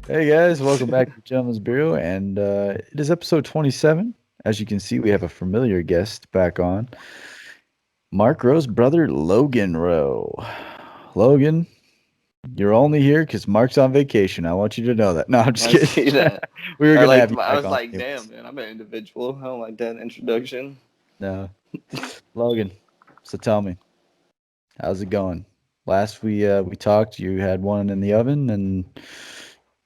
Hey guys, welcome back to Gentleman's Bureau, and it is episode 27. As you can see, we have a familiar guest back on, Mark Rowe's brother, Logan Rowe. Logan, you're only here because Mark's on vacation. I want you to know that. No, I'm just I kidding. see that. We were I gonna have like. you I back was on like, damn, anyways. man, I'm an individual. I don't like that introduction. No, Logan. So tell me, how's it going? Last we talked, you had one in the oven, and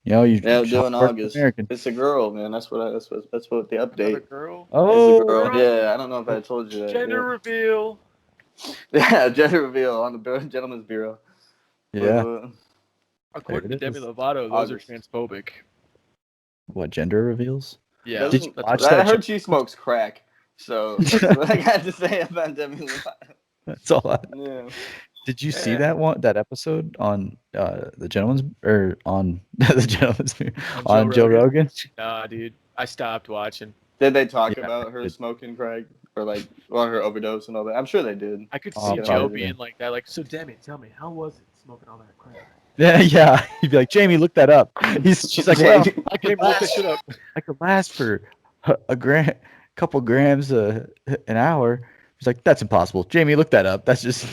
you Yeah, I'm shot doing for August. American. It's a girl, man. That's what the Another update girl? is. A Oh, girl. Surprise! Yeah, I don't know if I told you that Gender yet. reveal. Yeah, gender reveal on the Gentleman's Bureau. But yeah, there According to it Demi is. Lovato, those are August transphobic. What gender reveals? Yeah, Did you doesn't that's what watch I I that heard. show? heard she smokes crack, so that's what I got to say about Demi Lovato. That's all. Yeah. Did you see Eh, that episode on the gentleman's or on the gentleman's on Joe on Joe Rogan? Rogan? Nah, dude. I stopped watching. Did they talk Yeah, about her it, smoking crack or like her overdose and all that? I'm sure they did. I could oh, see You Joe know. probably. being like that. Like, so Demi, tell me, how was it smoking all that crack? Yeah, yeah. He'd be like, Jamie, look that up. She's like, well, Jamie. Jamie, look this shit up. I could last for couple grams an hour. He's like, that's impossible. Jamie, look that up. That's just.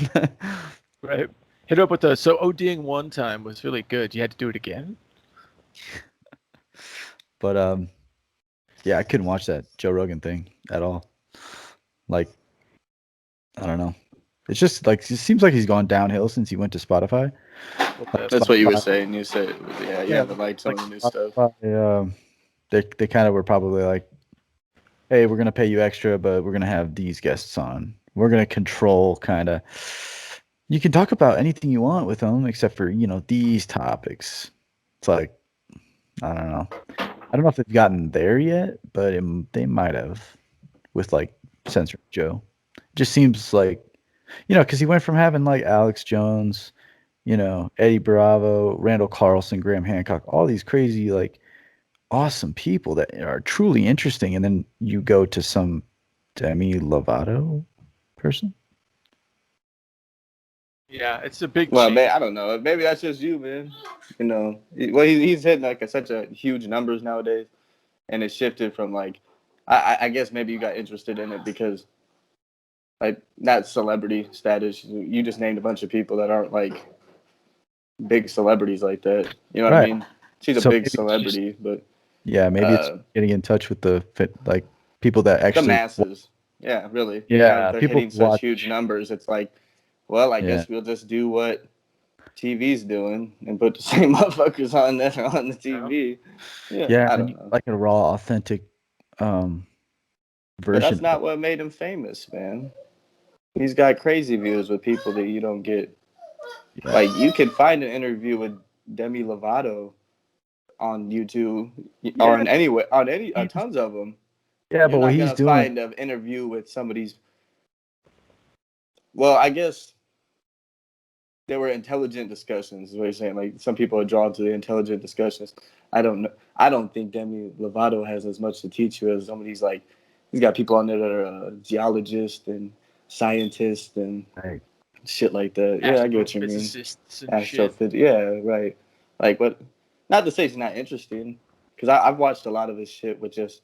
Right? Hit up with the so ODing one time was really good. You had to do it again? But yeah, I couldn't watch that Joe Rogan thing at all. Like, I don't know. It's just like it seems like he's gone downhill since he went to Spotify. What Like the That's what you were Spotify, saying. You said, yeah, you yeah, haven't liked some like of the new stuff. Spotify, they kind of were probably like, hey, we're gonna pay you extra, but we're gonna have these guests on. We're gonna control kind of. You can talk about anything you want with them, except for these topics. It's like I don't know. I don't know if they've gotten there yet, but they might have with like censoring Joe. It just seems like because he went from having like Alex Jones, Eddie Bravo, Randall Carlson, Graham Hancock, all these crazy like awesome people that are truly interesting, and then you go to some Demi Lovato person. Yeah, it's a big Well, man, change. I don't know. Maybe that's just you, man. You know, well, he's hitting like such a huge numbers nowadays, and it shifted from like, I guess maybe you got interested in it because like not celebrity status. You just named a bunch of people that aren't like big celebrities like that. You know what I Right. mean? She's a So big maybe it's just celebrity, but maybe it's uh, getting in touch with the like people that the actually masses. Yeah, really. Now that yeah, they're people hitting who such watch huge numbers, it's like, well, I yeah. guess we'll just do what TV's doing and put the same motherfuckers on that are on the Yeah. TV. Yeah, Yeah, I and don't you know. like a raw authentic um But that's version of not what made him famous, man. He's got crazy views with people that you don't get. yeah. Like you can find an interview with Demi Lovato on YouTube or Yeah, in any way on any he's tons of them. yeah, You're but what not he's gonna doing find an interview with somebody's. Well, I guess there were intelligent discussions. Is what you're saying. Like some people are drawn to the intelligent discussions. I don't know. I don't think Demi Lovato has as much to teach you as some of these. Like he's got people on there that are geologists and scientists and right. shit like that. Yeah, I get what you mean. Astrophysicists and shit. Astrophysics. Yeah, right. Like what? Not to say it's not interesting, because I've watched a lot of his shit with just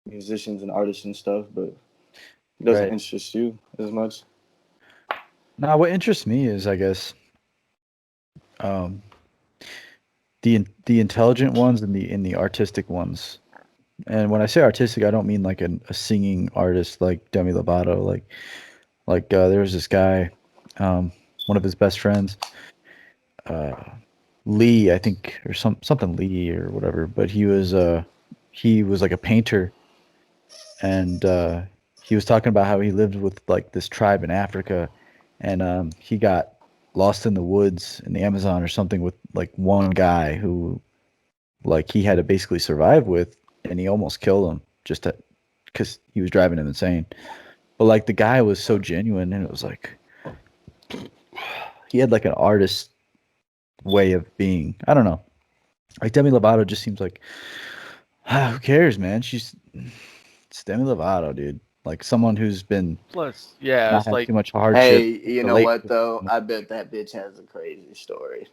musicians and artists and stuff, but it doesn't Right. interest you as much. Now, what interests me is, I guess, um, the intelligent ones and the artistic ones. And when I say artistic, I don't mean like a singing artist like Demi Lovato. Like there was this guy, one of his best friends, uh, Lee, I think, or something Lee or whatever. But he was like a painter, and he was talking about how he lived with like this tribe in Africa, and he got lost in the woods in the Amazon or something with like one guy who like he had to basically survive with, and he almost killed him just because he was driving him insane. But like the guy was so genuine, and it was like he had like an artist way of being. I don't know. Like Demi Lovato just seems like who cares, man? It's Demi Lovato, dude. Like someone who's been Plus, yeah, not it's had like too much hardship Hey, you know relate what to. though? I bet that bitch has a crazy story.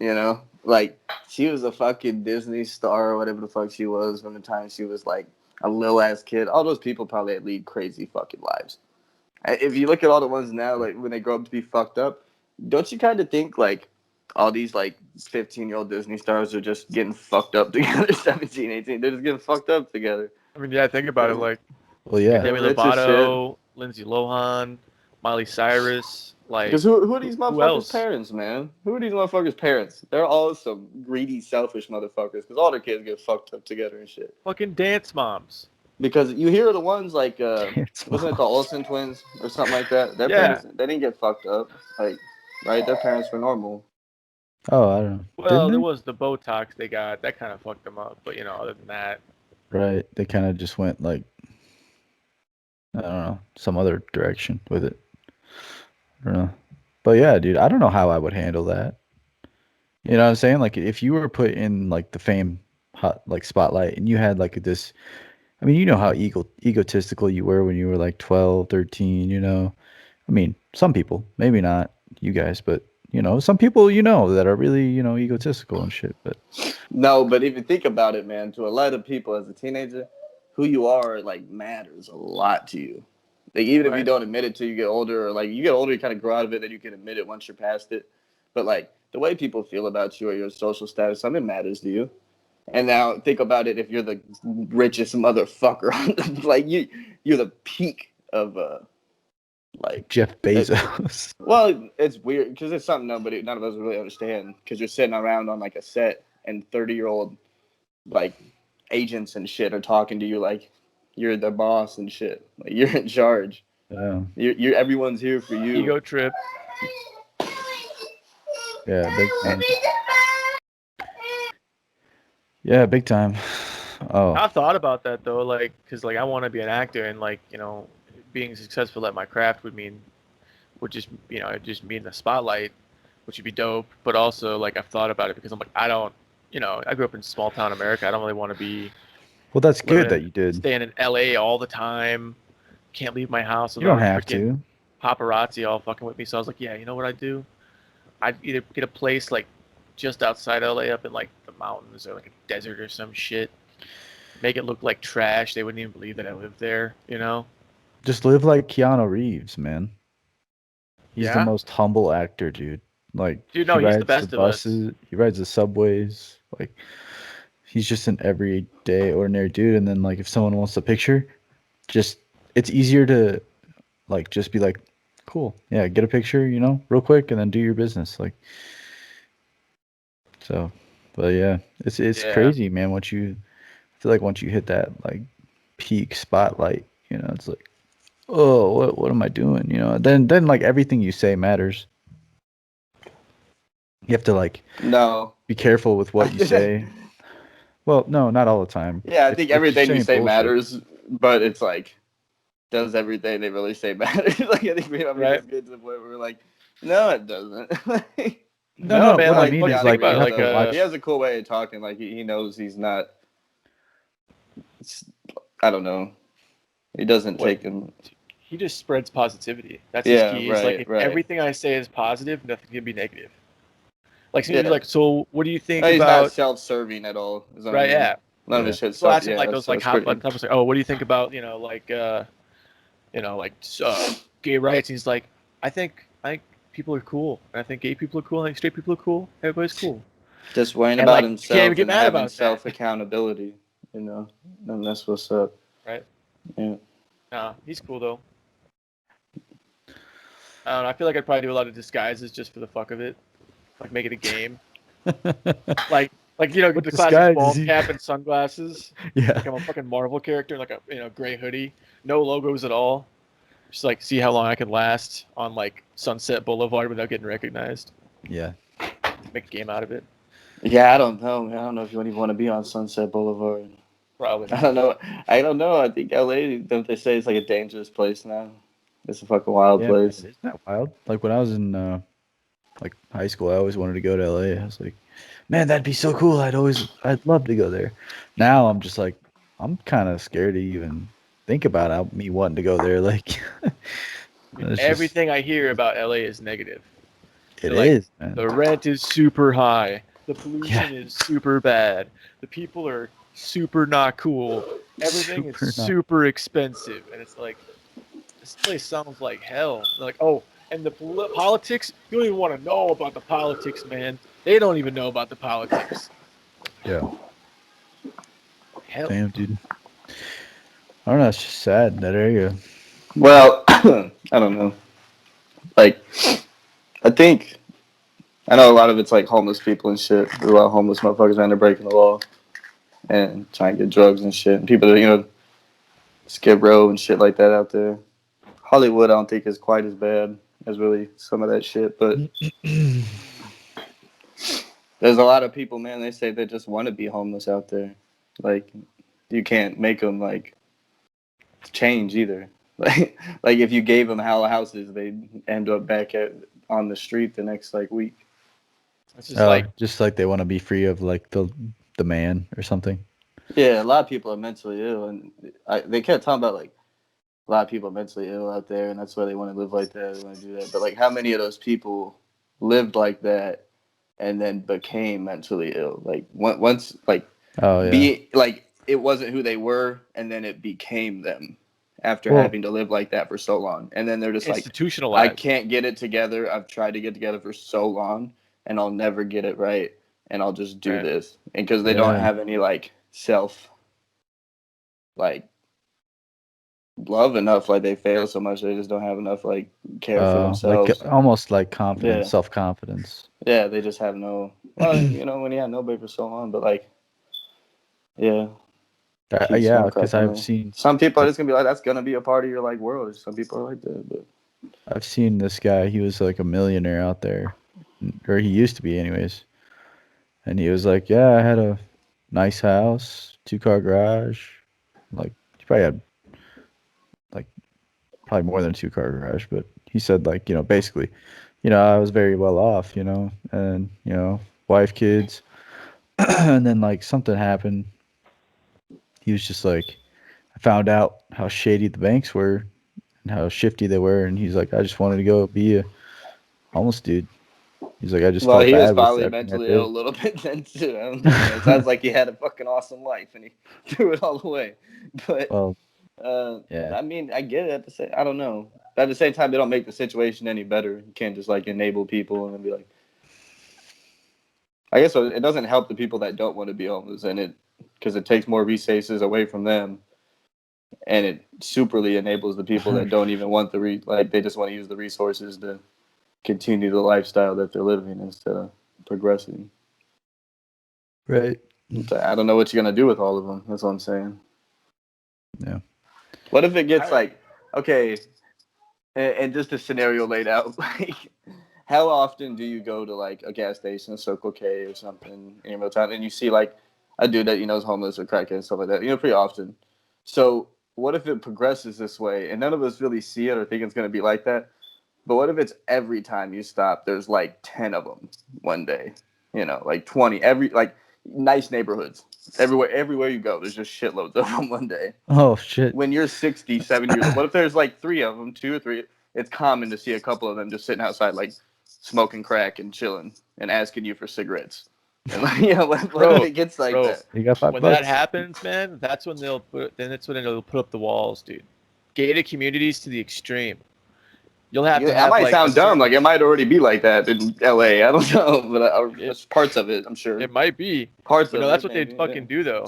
You know, like she was a fucking Disney star or whatever the fuck she was from the time she was like a little ass kid. All those people probably lead crazy fucking lives. If you look at all the ones now, like when they grow up to be fucked up, don't you kind of think like all these like 15-year-old Disney stars are just getting fucked up together, 17, 18? They're just getting fucked up together. I mean, yeah, think about it. Like Well, yeah. Demi They're rich as shit. Lovato, Lindsay Lohan, Miley Cyrus. Like, Because who are these who motherfuckers' else? parents, man? Who are these motherfuckers' parents? They're all some greedy, selfish motherfuckers. Because all their kids get fucked up together and shit. Fucking dance moms. Because you hear the ones like, It's wasn't it the Olsen twins or something like that? Their Yeah. parents, they didn't get fucked up. Like, right? Their parents were normal. Oh, I don't know. Well, there Didn't was the Botox they got. That kind of fucked them up. But, other than that. they? Right. They kind of just went like, I don't know, some other direction with it. I don't know. But yeah, dude, I don't know how I would handle that. You know what I'm saying? Like if you were put in like the fame hot like spotlight and you had like this, I mean, you know how egotistical you were when you were like 12, 13, you know. I mean, some people, maybe not you guys, but some people that are really, egotistical and shit, but No, but if you think about it, man, to a lot of people as a teenager, who you are like matters a lot to you. Like even if you Right. don't admit it till you get older, or like you get older, you kind of grow out of it, then you can admit it once you're past it. But like the way people feel about you or your social status, something matters to you. And now think about it: if you're the richest motherfucker, on the, like you're the peak of like. Jeff It, Bezos. well, it's weird because it's something none of us really understand. Because you're sitting around on like a set, and 30-year-old like agents and shit are talking to you like you're the boss and shit. Like you're in charge. Yeah, You're everyone's here for you. Ego trip. yeah, big time. Yeah, big time. Oh, I've thought about that though, like, cause like I want to be an actor, and like, being successful at my craft would just it'd just mean the spotlight, which would be dope. But also like I've thought about it because I'm like I don't, I grew up in small town America. I don't really want to be well, that's good living that you did. staying in LA all the time. Can't leave my house You don't without have freaking to. paparazzi all fucking with me. So I was like, yeah, you know what I'd do? I'd either get a place like just outside LA, up in like the mountains or like a desert or some shit. Make it look like trash. They wouldn't even believe that I lived there, Just live like Keanu Reeves, man. He's the Yeah? most humble actor, dude. Like Dude, no, he he's the rides best of us. buses, he rides the subways. Like he's just an everyday, ordinary dude. And then like if someone wants a picture, just it's easier to like just be like, cool, yeah, get a picture, real quick, and then do your business. Like so, but yeah, it's Yeah. crazy, man. I feel like once you hit that like peak spotlight, it's like, oh, what am I doing? Then like everything you say matters. You have to like No. be careful with what you say. Well, no, not all the time. Yeah, I think If you're everything you saying say bullshit. matters, but it's like, does everything they really say matter? Like I think we Right. just get to the point where we're like, no, it doesn't. No, man, What I like, mean fucking is think like about you it. have Like, to watch. he has a cool way of talking. Like he knows he's not. I don't know. He doesn't What? take him. he just spreads positivity. That's Yeah, his key. It's like, right, if right. everything I say is positive, nothing can be negative. Like, somebody's Yeah. like, so what do you think No, he's not about, self-serving at all. Is what I right? mean. Yeah. None of Yeah. his shit's So I self. asked him Yeah, like those like that's hot pretty. button topics, like, oh, what do you think about, like gay rights? And he's like, I think people are cool. And I think gay people are cool. I think straight people are cool. Everybody's cool. Just worrying And about like, you can't even himself get and mad having about that, self accountability. And that's what's up. right? Yeah. Nah, he's cool though. I don't know. I feel like I'd probably do a lot of disguises just for the fuck of it, like make it a game. Like What the disguise classic is ball he- cap and sunglasses. Yeah. Like I'm a fucking Marvel character, like a gray hoodie, no logos at all. Just like see how long I can last on like Sunset Boulevard without getting recognized. Yeah. Make a game out of it. Yeah, I don't know, man. I don't know if you even want to be on Sunset Boulevard. Probably. I don't know. I don't know. I think LA, don't they say it's like a dangerous place now? It's a fucking wild Yeah, place. man, isn't that wild? Like when I was in like high school, I always wanted to go to LA. I was like, man, that'd be so cool. I'd love to go there. Now I'm just like, I'm kind of scared to even think about me wanting to go there. Like, it's just, Everything I hear about LA is negative. It like, is, man. the rent is super high. The pollution Yeah. is super bad. The people are super not cool. Everything is Super not- super expensive, and it's like this place sounds like hell. Like, oh, and the politics. You don't even want to know about the politics, man. They don't even know about the politics. Yeah. Hell. Damn, dude. I don't know. It's just sad, that area. Well, I don't know. Like, I think I know a lot of it's like homeless people and shit. There's a lot of homeless motherfuckers around there breaking the law and trying to get drugs and shit. And people that, Skid Row and shit like that out there. Hollywood, I don't think is quite as bad as really some of that shit. But there's a lot of people, man. They say they just want to be homeless out there. Like, you can't make them like change either. Like if you gave them houses, they'd end up back on the street the next like week. It's just like just like they want to be free of like the man or something. Yeah, a lot of people are mentally ill, and they kept talking about like a lot of people are mentally ill out there, and that's why they want to live like that. They want to do that. But like, how many of those people lived like that and then became mentally ill? Like once, like Oh yeah. be like it wasn't who they were, and then it became them after Well- having to live like that for so long. And then they're just like, I institutionalized. can't get it together. I've tried to get together for so long, and I'll never get it right, and I'll just do Right. this. And because they don't Yeah. have any like self like love enough, like they fail so much they just don't have enough like care for themselves. Like almost like confidence, Yeah. self-confidence. Yeah, they just have no well, when you have nobody for so long, but like yeah. keep Yeah, some because crap in I've there. seen Some people are just gonna be like, that's gonna be a part of your like world. Some people are like that, but this guy. He was like a millionaire out there, or he used to be, anyways. And he was like, "Yeah, I had a nice house, 2-car garage. Like he probably had like probably more than a 2-car garage, but he said like basically, I was very well off, and wife, kids, and then like something happened. He was just like, I found out how shady the banks were and how shifty they were, and he's like, I just wanted to go be a homeless dude. He's like, I just well, felt he was bad with probably everything I mentally ill a did. little bit then too. I don't know, man. It sounds like he had a fucking awesome life and he threw it all away. But Well, yeah, I mean, I get it at the same. I don't know. But at the same time, they don't make the situation any better. You can't just like enable people and then be like. I guess it doesn't help the people that don't want to be homeless, and because it takes more resources away from them, and it superly enables the people that don't even want they just want to use the resources to continue the lifestyle that they're living instead of progressing. right. So I don't know what you're gonna do with all of them. That's what I'm saying. Yeah. What if it gets like okay, and just a scenario laid out like. How often do you go to like a gas station, a Circle K or something in your real time, and you see like a dude that is homeless or crackhead and stuff like that? Pretty often. So what if it progresses this way, and none of us really see it or think it's going to be like that? But what if it's every time you stop, there's like 10 of them one day, like 20 every like nice neighborhoods everywhere you go, there's just shitloads of them one day. Oh shit. When you're 60, 70 years old, what if there's like 3 of them, 2 or 3? It's common to see a couple of them just sitting outside like smoking crack and chilling and asking you for cigarettes. And what if it gets like that? You got $5. When that happens, man, that's when they'll put up the walls, dude. Gated communities to the extreme. You'll have to I have might like sound dumb, like it might already be like that in LA. I don't know, but there's parts of it, I'm sure. It might be. Parts But of no, that's it, what maybe, they'd fucking do though.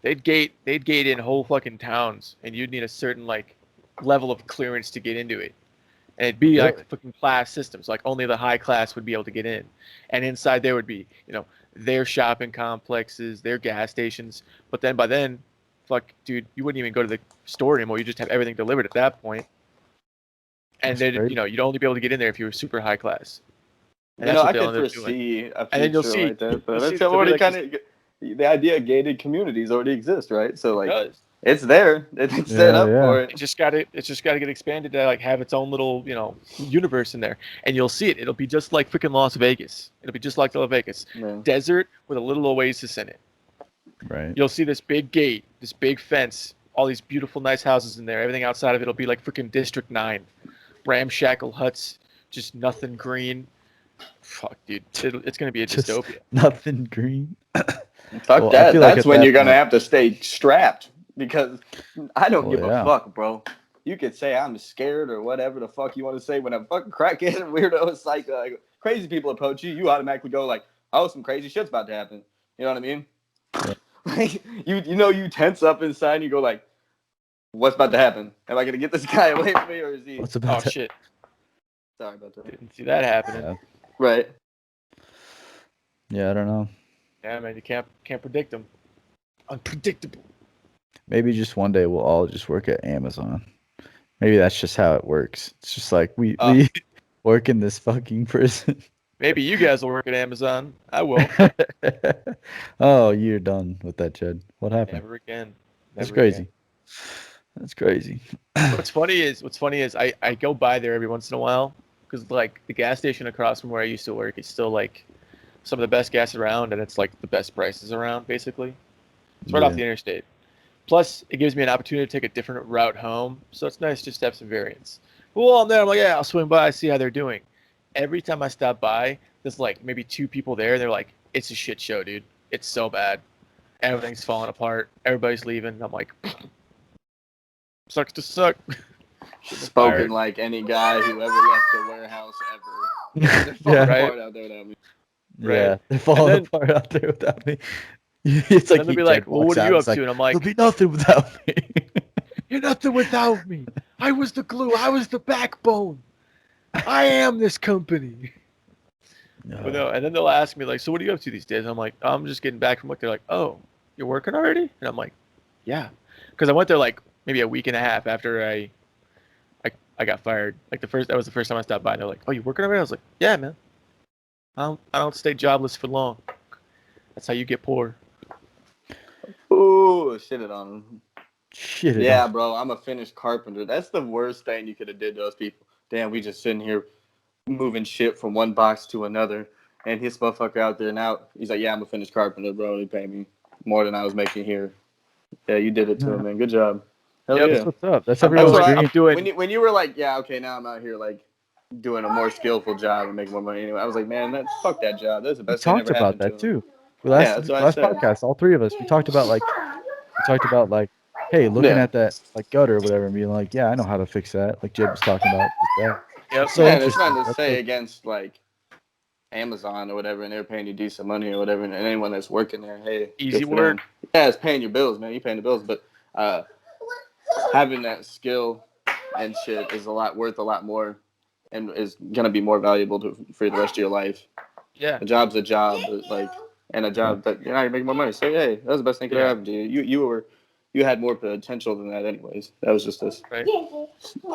They'd gate in whole fucking towns, and you'd need a certain like level of clearance to get into it. And it'd be like fucking class systems, like only the high class would be able to get in. And inside there would be, their shopping complexes, their gas stations. But then by then, fuck, dude, you wouldn't even go to the store anymore. You just have everything delivered at that point. And then, you'd only be able to get in there if you were super high class. And that's what I they'll could end up doing. foresee a And then you'll future see, like that, but you'll see that's there'll be, already like, kind of the idea of gated communities already exists, right? So It like does. it's there, it's set up for it. It's just got to get expanded to like have its own little universe in there, and you'll see it. It'll be just like freaking Las Vegas. It'll be just like Las Vegas, desert with a little oasis in it. Right. You'll see this big gate, this big fence, all these beautiful, nice houses in there. Everything outside of it'll be like freaking District 9, ramshackle huts, just nothing green. Fuck, dude. It's gonna be a Just dystopia. nothing green. Fuck Well, I that. feel like That's at when that you're gonna point- have to stay strapped because I don't Well, give a yeah. fuck, bro. You could say I'm scared or whatever the fuck you want to say. When a fucking crackhead, weirdo, psycho, like, crazy people approach you, you automatically go like, "Oh, some crazy shit's about to happen." You know what I mean? Yeah. Like you tense up inside and you go like, "What's about to happen? Am I gonna get this guy away from me or is he?" What's Oh about that? shit! Sorry about that. Didn't see that happening. Yeah. Right. Yeah, I don't know. Yeah, man, you can't predict them. Unpredictable. Maybe just one day we'll all just work at Amazon. Maybe that's just how it works. It's just like we work in this fucking prison. Maybe you guys will work at Amazon. I will. Oh, you're done with that, Jed. What happened? Never again. That's Never crazy. again. That's crazy. What's funny is I go by there every once in a while because like the gas station across from where I used to work is still like some of the best gas around and it's like the best prices around basically. It's right off Yeah. the interstate. Plus, it gives me an opportunity to take a different route home, so it's nice just to have some variance. But while I'm there, I'm like, yeah, I'll swing by, see how they're doing. Every time I stop by, there's like maybe 2 people there. They're like, it's a shit show, dude. It's so bad. Everything's falling apart. Everybody's leaving. I'm like, sucks to suck. Spoken Fired. like any guy who ever left the warehouse ever. They're falling Yeah. Right. apart out there without me. Yeah, Right. they're falling then- apart out there without me. It's like then they'll be Jed like, well, walks what are out, you up it's like, to? And I'm like, there'll be nothing without me. you're nothing without me. I was the glue. I was the backbone. I am this company. But no, and then they'll ask me like, so what are you up to these days? I'm like, I'm just getting back from work. They're like, oh, you're working already? And I'm like, yeah, because I went there like maybe a week and a half after I got fired. Like that was the first time I stopped by. And they're like, oh, you working already? I was like, yeah, man. I don't stay jobless for long. That's how you get poor. Ooh, shit it on him. Shit. it Yeah, on. bro, I'm a finished carpenter. That's the worst thing you could have did to those people. Damn, we just sitting here moving shit from one box to another, and his motherfucker out there now. He's like, yeah, I'm a finished carpenter, bro. They pay me more than I was making here. Yeah, you did it to him, man. Good job. Hell Yep. yeah. That's what's up. That's That's everyone's what dream. I'm doing. When you were like, yeah, okay, now I'm out here like doing a more skillful job and making more money anyway. I was like, man, fuck that job. That's the We best thing talked ever about happened that to him. too. Last that's what I last said. podcast, all 3 of us, we talked about hey, looking Yeah. at that like gutter or whatever, and being like, yeah, I know how to fix that. Like Jed was talking about. Yeah. Yep. So Yeah, and it's not interesting. to That's say like- against like Amazon or whatever, and they're paying you decent money or whatever, and anyone that's working there, hey, Easy good for work. them. Yeah, it's paying your bills, man. You're paying the bills, but having that skill and shit is worth a lot more, and is gonna be more valuable for the rest of your life. Yeah. A job's a job, but, like, and a job that you're making more money. So hey, that was the best thing that could Yeah. happen to you. You had more potential than that, anyways. That was just this Right. point,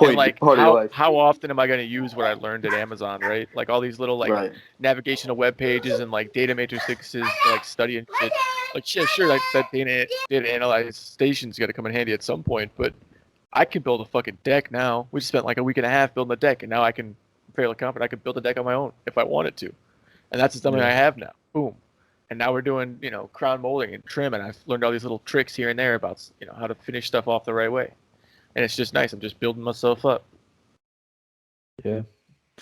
And like, part of your life. how often am I going to use what I learned at Amazon, right? Like all these little like Right. navigational web pages and like data matrices to like study and shit. Like yeah, sure, like that data analyze station's got to come in handy at some point, but I can build a fucking deck now. We just spent like a week and a half building a deck, and now I'm fairly confident I could build a deck on my own if I wanted to, and that's something I have now. Boom. And now we're doing, crown molding and trim, and I've learned all these little tricks here and there about, how to finish stuff off the right way. And it's just nice. I'm just building myself up. Yeah.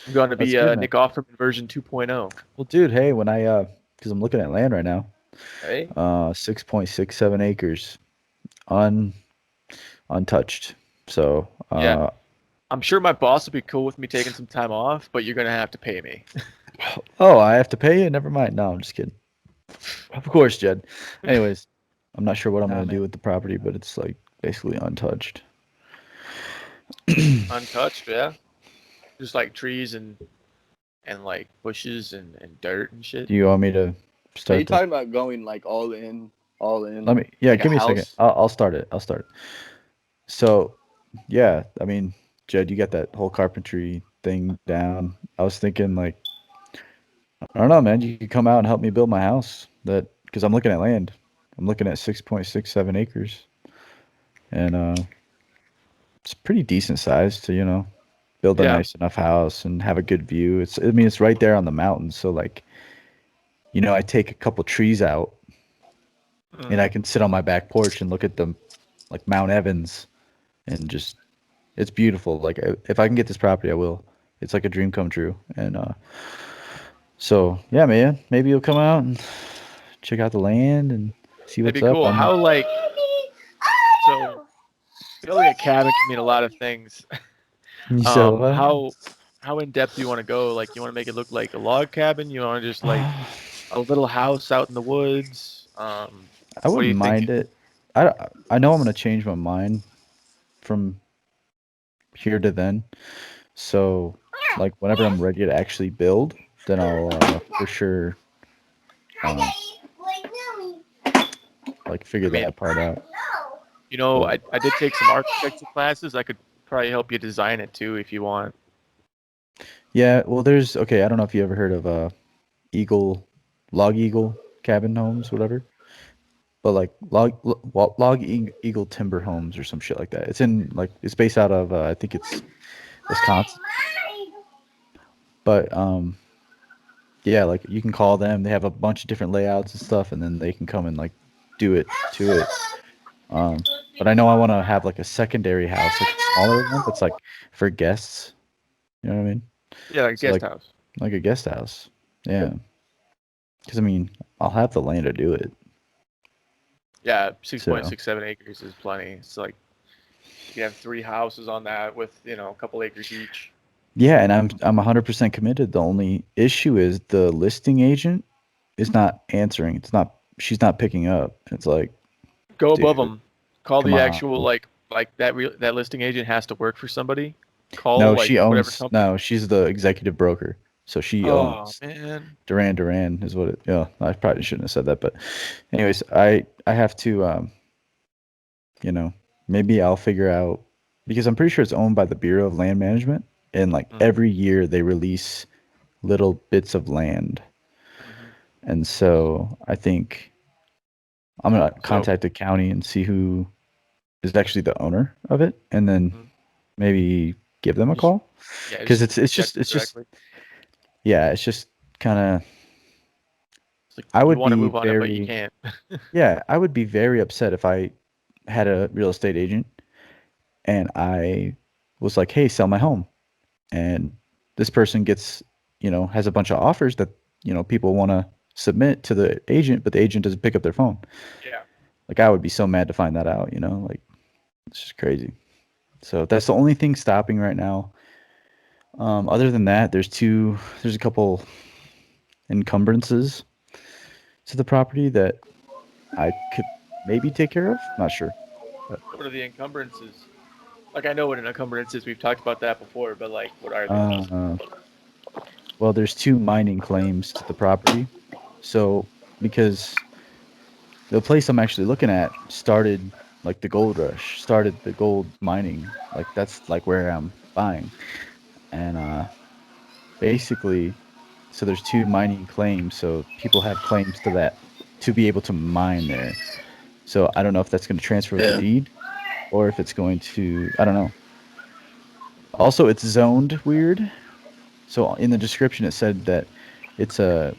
I'm going to That's be good, man. Nick Offerman version 2.0. Well, dude, hey, when because I'm looking at land right now, Hey? 6.67 acres, untouched. So, Yeah. I'm sure my boss will be cool with me taking some time off, but you're going to have to pay me. oh, I have to pay you? Never mind. No, I'm just kidding. Of course, Jed. Anyways, I'm not sure what I'm gonna do with the property, but it's like basically untouched. Untouched, yeah. Just like trees and like bushes and dirt and shit. Do you want me to Are start? you talking about going like all in? Let me. Yeah, like give me a second. house? I'll start it. So, yeah, I mean, Jed, you got that whole carpentry thing down. I was thinking like, I don't know, man. You could come out and help me build my house. Because I'm looking at land. I'm looking at 6.67 acres, and it's pretty decent size to build a Yeah. nice enough house and have a good view. It's right there on the mountain, so like, I take a couple trees out and I can sit on my back porch and look at them like Mount Evans, and just it's beautiful. Like if I can get this property, I will. It's like a dream come true, and So yeah, man, maybe you'll come out and check out the land and see That'd what's be up. cool. How like so building a cabin can mean a lot of things. So How in depth do you want to go? Like, you want to make it look like a log cabin? You want to just like a little house out in the woods? I What are you wouldn't mind thinking? it. I know I'm gonna change my mind from here to then. So like whenever I'm ready to actually build, then I'll for sure um, like I figure mean, that part out. But I did take some architecture classes. I could probably help you design it too if you want. yeah, well, there's okay. I don't know if you ever heard of Eagle, Log Eagle cabin homes, whatever. But like Eagle timber homes or some shit like that. It's in like it's based out of I think it's Wisconsin. But yeah, like you can call them. They have a bunch of different layouts and stuff, and then they can come and like do it to it. But I know I want to have like a secondary house, like a smaller one that's like for guests. You know what I mean? Yeah, like a So guest house. like a guest house. Yeah. Because I mean, I'll have the land to do it. Yeah, So 6.67 acres is plenty. It's like you have 3 houses on that with, a couple acres each. yeah, and I'm 100% committed. The only issue is the listing agent is not answering. She's not picking up. It's like, Go above dude, them. Call come the actual on. like that listing agent has to work for somebody. Call No, like she whatever owns. company. No, she's the executive broker. So she Oh owns man. Duran is what it. Yeah, I probably shouldn't have said that, but anyways, I have to you know, maybe I'll figure out because I'm pretty sure it's owned by the Bureau of Land Management, and like Mm-hmm. every year they release little bits of land, and so I think I'm gonna So contact the county and see who is actually the owner of it, and then mhm. maybe give them a You should, call yeah, because just check them it's just directly. yeah, it's just kind of It's like I you would want to be move on it, but you very can't. yeah, I would be very upset if I had a real estate agent and I was like, "Hey, sell my home." And this person gets, has a bunch of offers that, people want to submit to the agent, but the agent doesn't pick up their phone. Yeah. Like I would be so mad to find that out, like it's just crazy. So that's the only thing stopping right now. Other than that, there's a couple encumbrances to the property that I could maybe take care of. Not sure. But, What are the encumbrances? Like I know what an encumbrance is. We've talked about that before, but like, what are they? uh, well, there's two mining claims to the property. So because the place I'm actually looking at started like the gold rush, started the gold mining. Like that's like where I'm buying. And basically so there's two mining claims, so people have claims to that to be able to mine there. So I don't know if that's going to transfer with the Yeah. deed or if it's going to I don't know. Also, it's zoned weird. So in the description it said that it's a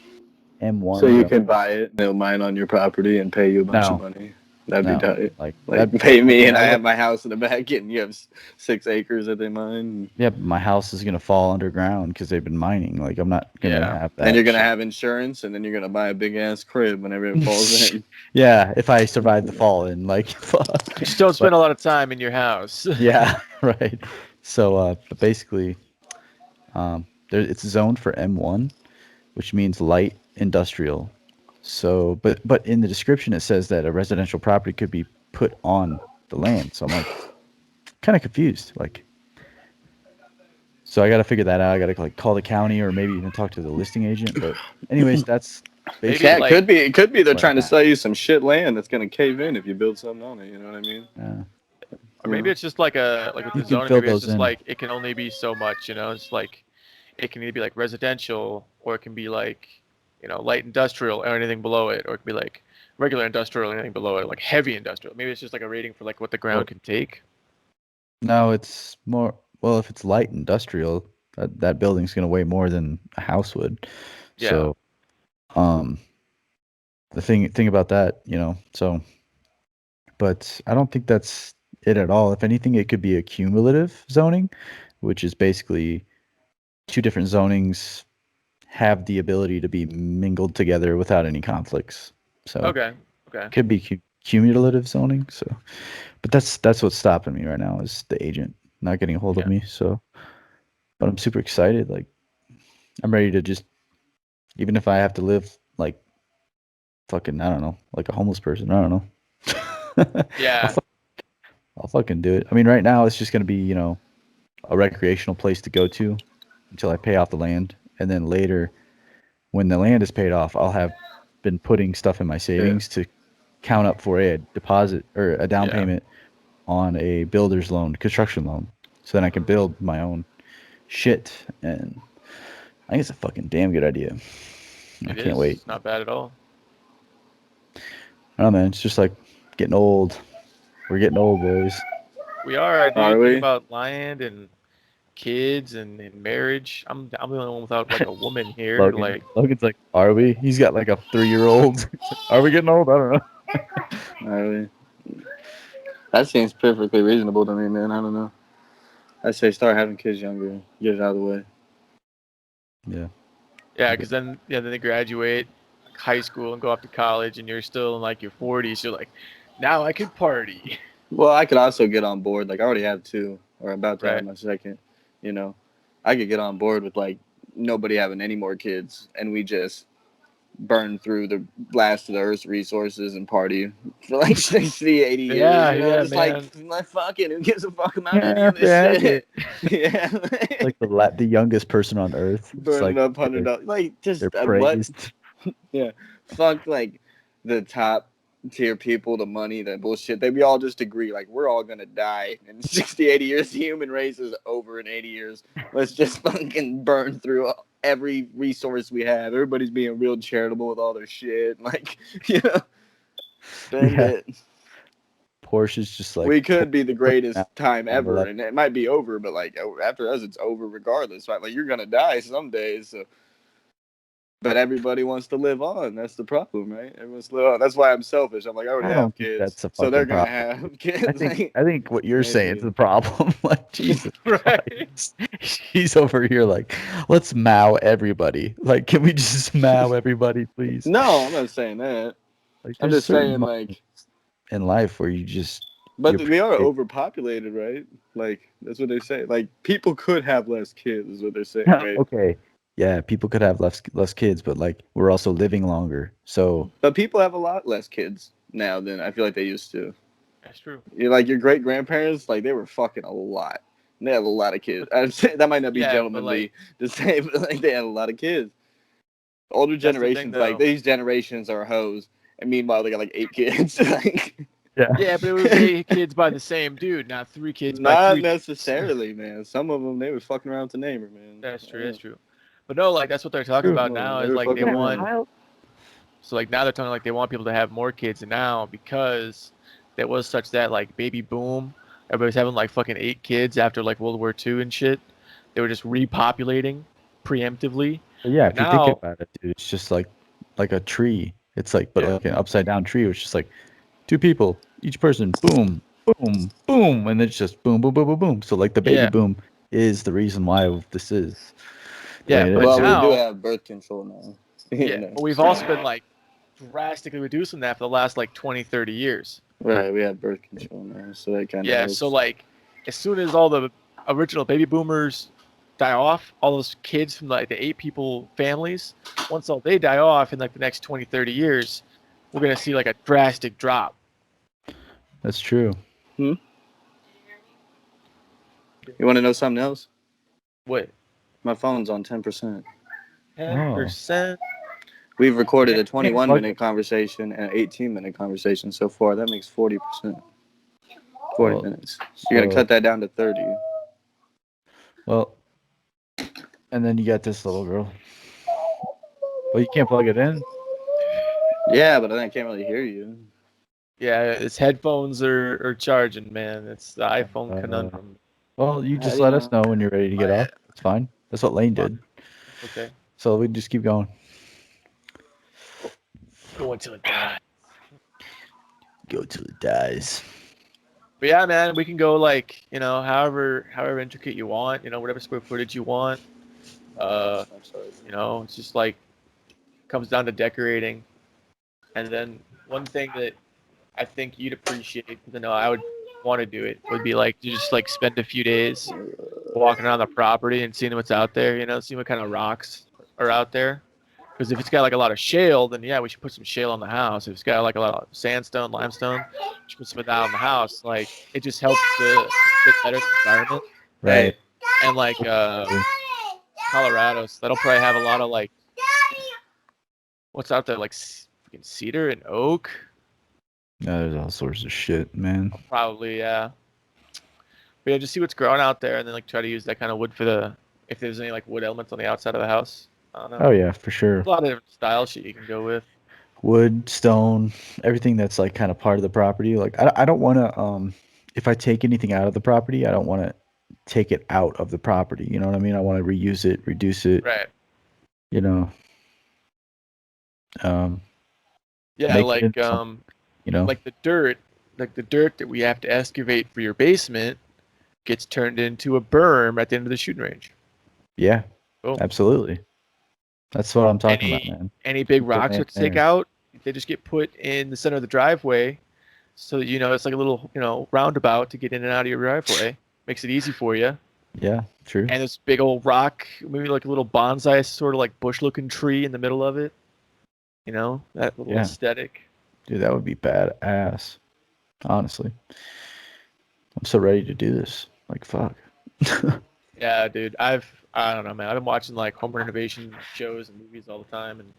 So M1 you zone. could buy it, and they'll mine on your property and pay you a bunch of No, money. That'd be no. tight. Like Like that pay me, okay, and I I have look my house in the back, and you have 6 acres that they mine. yeah, but my house is gonna fall underground because they've been mining. Like I'm not gonna Yeah. have And you're that gonna shit. have insurance, and then you're gonna buy a big ass crib whenever it falls in. Yeah, if I survive the fall and like fuck. Just don't But spend a lot of time in your house. yeah, right. So but basically it's zoned for M1, which means light industrial. So but in the description it says that a residential property could be put on the land. So I'm like kind of confused. Like so I got to figure that out. I got to like call the county or maybe even talk to the listing agent. But anyways, that's Maybe Yeah, it basically like could be. It could be they're where trying I'm to at. sell you some shit land that's gonna cave in if you build something on it. You know what I mean? or maybe it's just like with You the can zoning, fill maybe it's those just in. like it can only be so much, It's like it can either be like residential or it can be like, light industrial or anything below it, or it can be like regular industrial or anything below it, like heavy industrial. Maybe it's just like a rating for like what the ground Well, can take. no, it's more. Well, if it's light industrial, that building's gonna weigh more than a house would. Yeah. So, um, the thing about that, so, but I don't think that's it at all. If anything, it could be a cumulative zoning, which is basically two different zonings have the ability to be mingled together without any conflicts. So Okay. it could be cumulative zoning. So, but that's what's stopping me right now is the agent not getting a hold of Yeah. me. So, but I'm super excited. Like, I'm ready to just, even if I have to live like fucking, I don't know, like a homeless person. I don't know. Yeah. I'll fucking do it. I mean, right now it's just gonna be, a recreational place to go to until I pay off the land, and then later, when the land is paid off, I'll have been putting stuff in my savings to count up for a deposit or a down Yeah. payment on a builder's loan, construction loan, so then I can build my own shit. And I think it's a fucking damn good idea. I It can't is. wait. It's not bad at all. I don't know, man. It's just like getting old. We're getting old, boys. We are, dude. Are Think we? about land and kids and marriage. I'm the only one without like a woman here. Like, Logan's like, are we? He's got like a 3-year-old. Are we getting old? I don't know. Are we? That seems perfectly reasonable to me, man. I don't know. I say start having kids younger, get it out of the way. Yeah. yeah, because then they graduate high school and go off to college, and you're still in like your 40s. You're like, now I can party. Well, I could also get on board. Like I already have two, or about to have Right. my second. You know, I could get on board with like nobody having any more kids, and we just burn through the last of the Earth's resources and party for like 60, 80 years. Yeah, You know, yeah, just man. like fucking who gives a fuck about any Yeah, of this shit? it. Yeah, Like the youngest person on earth. It's burning like up $100. Like they're just what? praised. Yeah, fuck like the top tier people, the money, the bullshit. We all just agree like we're all gonna die in 60, 80 years. The human race is over in 80 years. Let's just fucking burn through every resource we have. Everybody's being real charitable with all their shit. Like, spend Yeah. it. Porsche's just like We could be the greatest out time on the ever, left. and it might be over, but like after us, it's over regardless, right? Like you're gonna die someday, so. But everybody wants to live on. That's the problem, right? Everyone's live on. That's why I'm selfish. I'm like, I already I have don't think kids, that's a so they're fucking gonna problem. have kids. I think what you're saying is the problem. Like Jesus Right. Christ. He's over here like, let's mow everybody. Like, can we just mow everybody, please? No, I'm not saying that. Like, I'm there's just certain saying moments like, in life where you're but we are pretty- overpopulated, right? Like that's what they say. Like people could have less kids, is what they're saying, right? okay. Yeah, people could have less kids, but like we're also living longer. So But people have a lot less kids now than I feel like they used to. That's true. You're like your great grandparents, like they were fucking a lot. And they had a lot of kids. I'd say that might not be Yeah, but, gentlemanly to say, but like they had a lot of kids. Older That's the thing, generations, like though. these generations are hoes, and meanwhile they got like 8 kids. Like, Yeah, but it was 8 kids by the same dude, not 3 kids by not 3 dudes. necessarily, man. Some of them they were fucking around with the neighbor, man. That's true. That's true. But no, like that's what they're talking True. about Well, now they is were like they fucking want. around. So like now they're talking like they want people to have more kids now because there was such that like baby boom. Everybody's having like fucking 8 kids after like World War II and shit. They were just repopulating preemptively. But yeah, But if you think now, about it, dude, it's just like a tree. It's like, but yeah, like an upside down tree, which is just like 2 people, each person, boom, boom, boom, and it's just boom, boom, boom, boom, boom. So like the baby yeah, boom is the reason why this is the way yeah. it But is. Well, we do now, have birth control now. yeah, but we've also been like drastically reducing that for the last like 20, 30 years. Right, we have birth control now, so that kind of Yeah, helps. so like as soon as all the original baby boomers die off, all those kids from like the 8 people families, once all they die off in like the next 20, 30 years, we're going to see like a drastic drop. That's true. You want to know something else? What? My phone's on 10%. 10%? We've recorded a Can't 21-minute conversation and an 18-minute conversation so far. That makes 40%. 40 Well, minutes. You're going to cut that down to 30. Well, and then you got this little girl. Well, you can't plug it in. Yeah, but then I can't really hear you. Yeah, its headphones are charging, man. It's the iPhone conundrum. Well, you just you let us know. know when you're ready to get off. It's fine. That's what Lane did. Okay. So we just keep going. Go until it dies. Go till it dies. But yeah, man, we can go like, however intricate you want, whatever square footage you want. You know, it's just like comes down to decorating. And then one thing that I think you'd appreciate, because I know I would want to do it, would be like to just like spend a few days walking around the property and seeing what's out there. You know, seeing what kind of rocks are out there. Because if it's got like a lot of shale, then yeah, we should put some shale on the house. If it's got like a lot of sandstone, limestone, we should put some of that on the house. Like it just helps the better the environment. Right. And like Colorado, so that'll probably have a lot of like what's out there, like freaking cedar and oak. Yeah, there's all sorts of shit, man. Probably, yeah. But yeah, just see what's growing out there, and then like try to use that kind of wood for the if there's any like wood elements on the outside of the house. I don't know. Oh yeah, for sure. There's a lot of different style shit you can go with. Wood, stone, everything that's like kind of part of the property. Like I don't want to if I take anything out of the property, I don't want to take it out of the property. You know what I mean? I want to reuse it, reduce it. Right. You know. Yeah, make it like into something, you know. like the dirt that we have to excavate for your basement gets turned into a berm at the end of the shooting range. Yeah. Boom. Absolutely. That's what I'm talking about, man. Any big Keep the rocks you land have to take there. out, they just get put in the center of the driveway, so that, you know, it's like a little, you know, roundabout to get in and out of your driveway. Makes it easy for you. Yeah, true. And this big old rock, maybe like a little bonsai sort of like bush-looking tree in the middle of it. You know, that little Yeah. aesthetic. Dude, that would be badass. Honestly. I'm so ready to do this. Like fuck. Yeah, dude. I don't know, man. I've been watching like home renovation shows and movies all the time and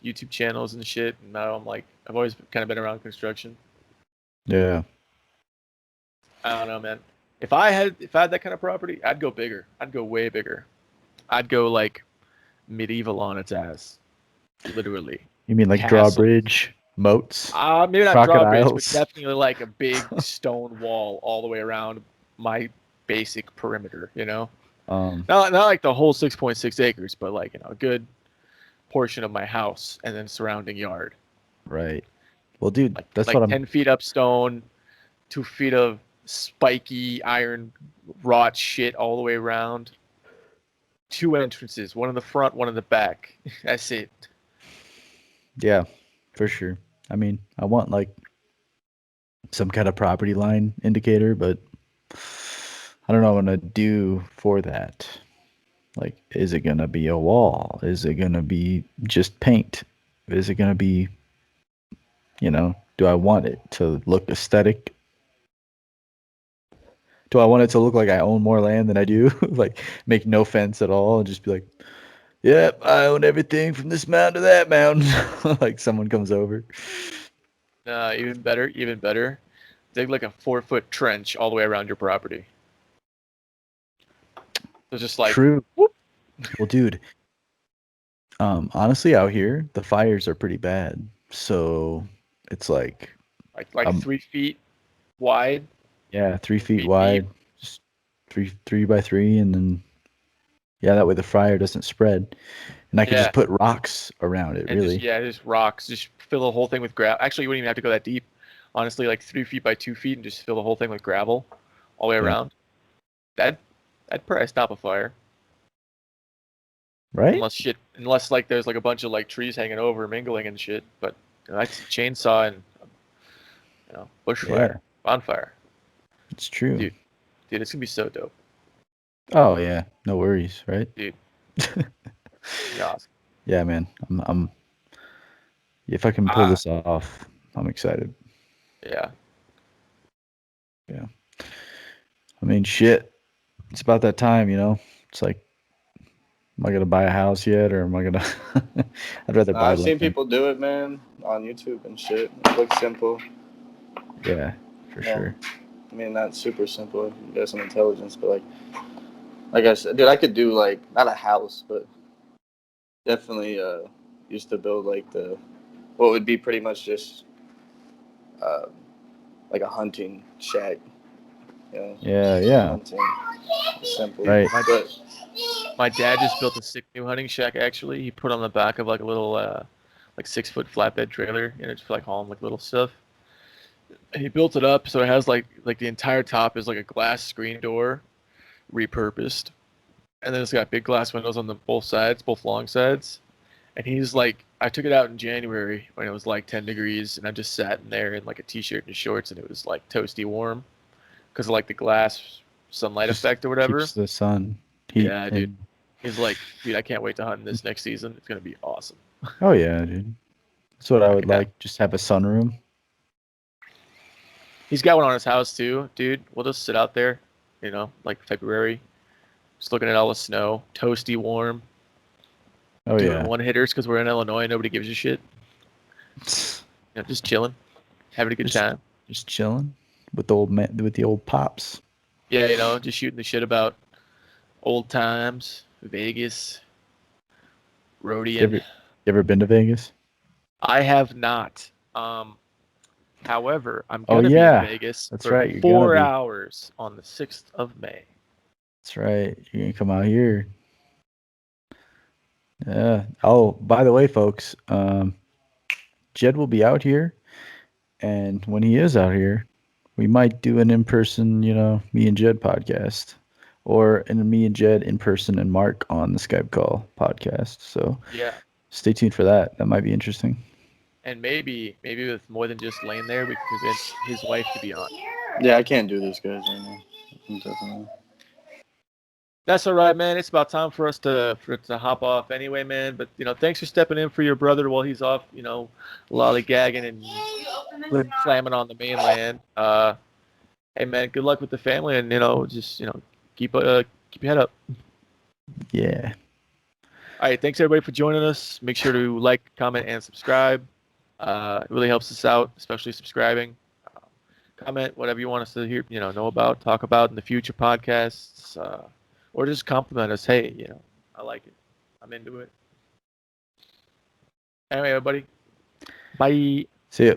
YouTube channels and shit. And now I'm like, I've always kind of been around construction. Yeah. I don't know, man. If I had that kind of property, I'd go bigger. I'd go way bigger. I'd go like medieval on its ass, literally. You mean like Castles. drawbridge, moats? Maybe not drawbridge, but Crocodiles. definitely like a big stone wall all the way around my basic perimeter. You know, not like the whole 6.6 acres, but like, you know, a good portion of my house and then surrounding yard. Right. Well, dude, Like that's like what I'm 10 feet up stone, 2 feet of spiky iron wrought shit all the way around. 2 entrances, one in the front, one in the back. That's it. Yeah, for sure. I mean, I want like some kind of property line indicator, but I don't know what I'm gonna do for that. Like, is it gonna be a wall? Is it gonna be just paint? Is it gonna be, you know, do I want it to look aesthetic? Do I want it to look like I own more land than I do? Like, make no fence at all and just be like, yep, I own everything from this mountain to that mountain. Like, someone comes over. Even better, even better. Dig like a 4-foot trench all the way around your property. So just like True. whoop. Well, dude, honestly, out here, the fires are pretty bad. So it's like, like 3 feet wide. yeah, 3 feet Feet wide, just three by three, and then yeah, that way the fire doesn't spread, and I can Yeah. just put rocks around it. And Really, just rocks. Just fill the whole thing with gravel. Actually, you wouldn't even have to go that deep. Honestly, like 3 feet by 2 feet, and just fill the whole thing with gravel, all the way Yeah. around. That'd probably stop a fire. right? Unless like there's like a bunch of like trees hanging over, mingling and shit. But you know, that's a chainsaw and, you know, bushfire, bonfire. It's true. Dude, it's gonna be so dope. Oh yeah, no worries, right? Dude. Yeah, awesome. Yeah, man. I'm. If I can pull this off, I'm excited. Yeah. Yeah. I mean, shit. It's about that time, you know. It's like, am I gonna buy a house yet, or am I gonna? I'd rather buy. I've seen land. people do it, man, on YouTube and shit. It looks simple. Yeah, for sure. I mean, not super simple. You got some intelligence, but like I said, dude, I could do like not a house, but definitely used to build like what would be pretty much just like a hunting shack. You know? Yeah. Hunting, simple. Right. But My dad just built a sick new hunting shack. Actually, he put on the back of like a little like 6-foot flatbed trailer, and it's for like hauling like little stuff. And he built it up so it has like the entire top is like a glass screen door, repurposed, and then it's got big glass windows on the both sides, both long sides. And he's like, I took it out in January when it was like 10 degrees, and I just sat in there in like a t-shirt and shorts, and it was like toasty warm because of like the glass sunlight Just effect or whatever. keeps the sun heat. Yeah, dude. He's like, dude, I can't wait to hunt this next season. It's gonna be awesome. Oh yeah, dude. That's what I would Yeah. like. Just have a sunroom. He's got one on his house too, dude. We'll just sit out there, like February, just looking at all the snow, toasty warm, Oh doing yeah. one hitters because we're in Illinois. Nobody gives a shit. Just chilling, having a good Just- time. Just chilling with the old man, with the old pops. Yeah, just shooting the shit about old times, Vegas, You rodeing. ever been to Vegas? I have not. However, I'm Oh, gonna be yeah. in Vegas That's for right, you're 4 gonna be. hours on the 6th of May. That's right. You're gonna come out here. Yeah. Oh, by the way, folks, Jed will be out here, and when he is out here, we might do an in-person, me and Jed podcast, or an me and Jed in person and Mark on the Skype call podcast. So Yeah, stay tuned for that. That might be interesting. and maybe with more than just laying there, we can convince his wife to be on. Yeah, I can't do this, guys. Right now. I'm definitely. That's all right, man. It's about time for us to hop off anyway, man. But thanks for stepping in for your brother while he's off, lollygagging and slamming on the mainland. Hey, man, good luck with the family, and just keep your head up. Yeah. All right, thanks everybody for joining us. Make sure to like, comment, and subscribe. It really helps us out, especially subscribing. Comment whatever you want us to hear, know about, talk about in the future podcasts, or just compliment us. Hey, I like it. I'm into it. Anyway, everybody, bye. See ya.